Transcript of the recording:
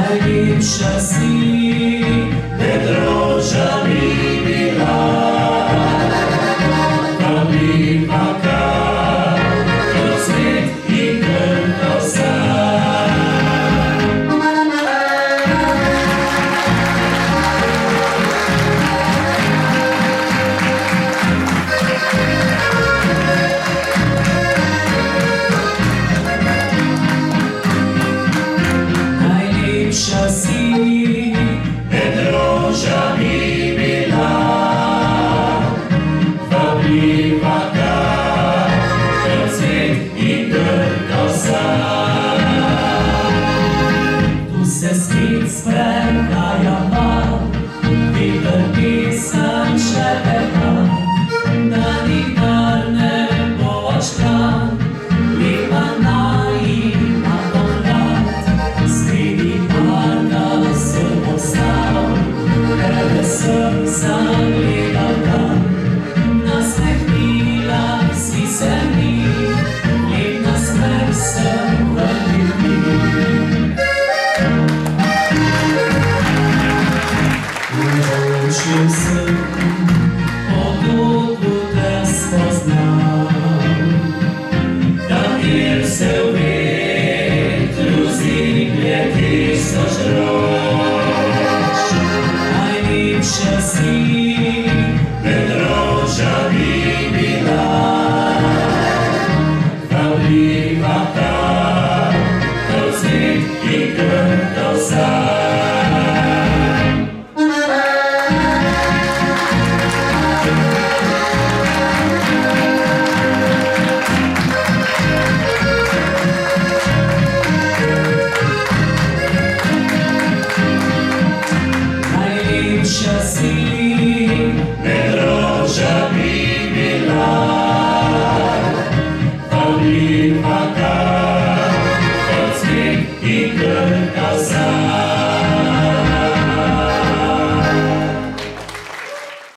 Najlepša si, Pedroža mi bila, Fabrika, kroz svet in krvno Najlepša si, Pedroža mi bila, Fabrika, kroz svet in grdo tu se spet sprehajava, veter pesem šepeta, da nikdar ne bo odšla, lepa naivna pomlad, sredi parka sem ostal, tebe sem zagledal dan, nasmehnila si se mi, lep nasmeh sem vrnil ti. Odločil sem, po Bogu te spoznal, da kjer se v vetru ziblje tisoč rož. Najlepša si, Pedroža mi bila, Fabrika, kroz svet in grdo Najlepša si, Pedroža mi bila, Fabrika, kroz svet in grdo